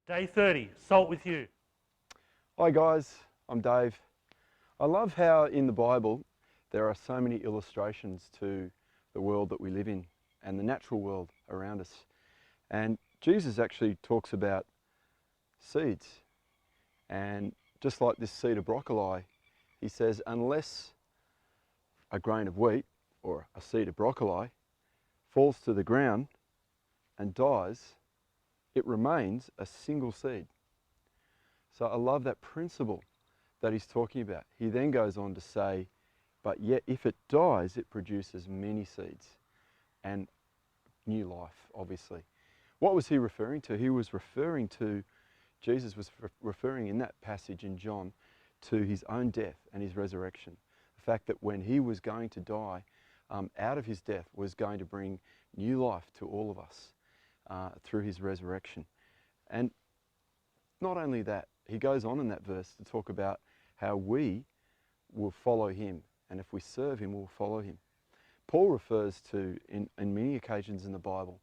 Day 30, Salt with You. Hi guys, I'm Dave. I love how in the Bible there are so many illustrations to the world that we live in and the natural world around us. And Jesus actually talks about seeds. And just like this seed of broccoli, he says, unless a grain of wheat or a seed of broccoli falls to the ground and dies, it remains a single seed. So I love that principle that he's talking about. He then goes on to say, but yet if it dies, it produces many seeds and new life, obviously. What was he referring to? He was referring to, Jesus was referring in that passage in John to his own death and his resurrection. The fact that when he was going to die, out of his death was going to bring new life to all of us through his resurrection. And not only that, he goes on in that verse to talk about how we will follow him, and if we serve him, we'll follow him. Paul refers to, in many occasions in the Bible,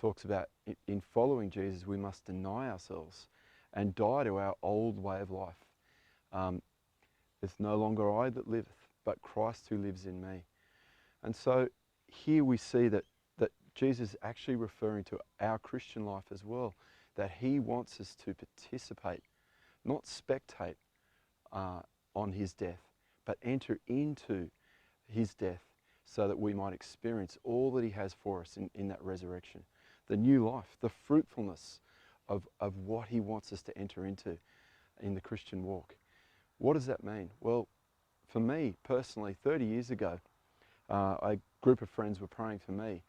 talks about in following Jesus, we must deny ourselves and die to our old way of life. It's no longer I that liveth, but Christ who lives in me. And so here we see that Jesus is actually referring to our Christian life as well, that he wants us to participate, not spectate on his death, but enter into his death so that we might experience all that he has for us in that resurrection. The new life, the fruitfulness of what he wants us to enter into in the Christian walk. What does that mean? Well, for me personally, 30 years ago, a group of friends were praying for me,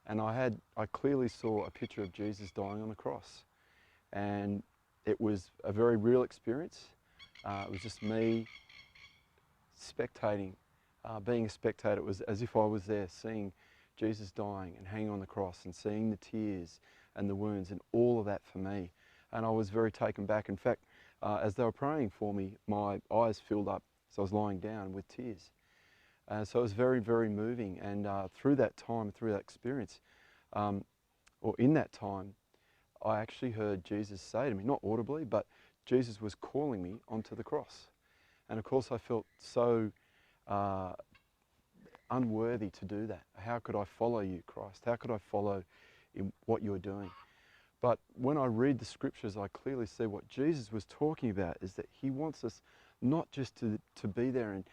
and I clearly saw a picture of Jesus dying on the cross. And it was a very real experience. It was just me spectating, being a spectator. It was as if I was there seeing Jesus dying and hanging on the cross and seeing the tears and the wounds and all of that for me. And I was very taken back. In fact, as they were praying for me, my eyes filled up, so I was lying down with tears. So it was very, very moving. And through that time, through that experience, or in that time, I actually heard Jesus say to me, not audibly, but Jesus was calling me onto the cross. And of course I felt so unworthy to do that. How could I follow you, Christ? How could I follow in what you're doing? But when I read the scriptures, I clearly see what Jesus was talking about is that he wants us not just to be there and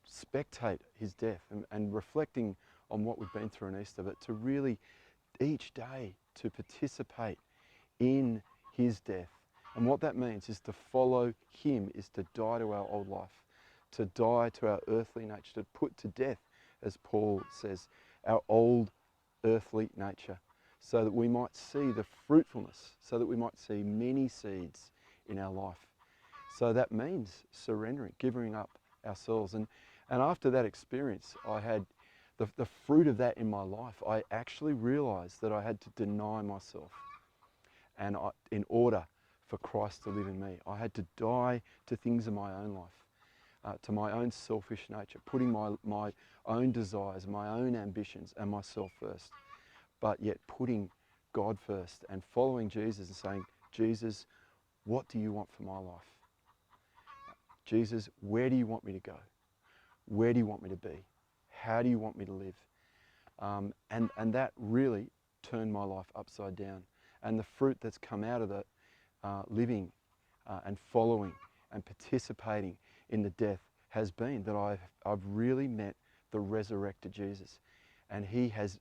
spectate his death and reflecting on what we've been through in Easter, but to really each day to participate in his death. And what that means is to follow him is to die to our old life, to die to our earthly nature, to put to death, as Paul says, our old earthly nature, so that we might see the fruitfulness, so that we might see many seeds in our life. So that means surrendering, giving up ourselves. And after that experience, I had the fruit of that in my life. I actually realized that I had to deny myself. And in order for Christ to live in me, I had to die to things in my own life, to my own selfish nature, putting my own desires, my own ambitions and myself first, but yet putting God first and following Jesus and saying, Jesus, what do you want for my life? Jesus, where do you want me to go? Where do you want me to be? How do you want me to live? And that really turned my life upside down. And the fruit that's come out of that living and following and participating in the death has been that I've really met the resurrected Jesus. And he has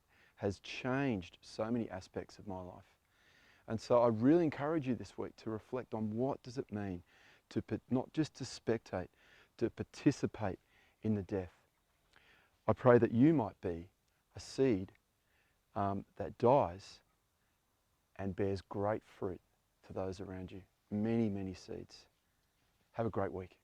changed so many aspects of my life. And so I really encourage you this week to reflect on what does it mean to not just to spectate, to participate in the death. I pray that you might be a seed that dies and bears great fruit to those around you. Many, many seeds. Have a great week.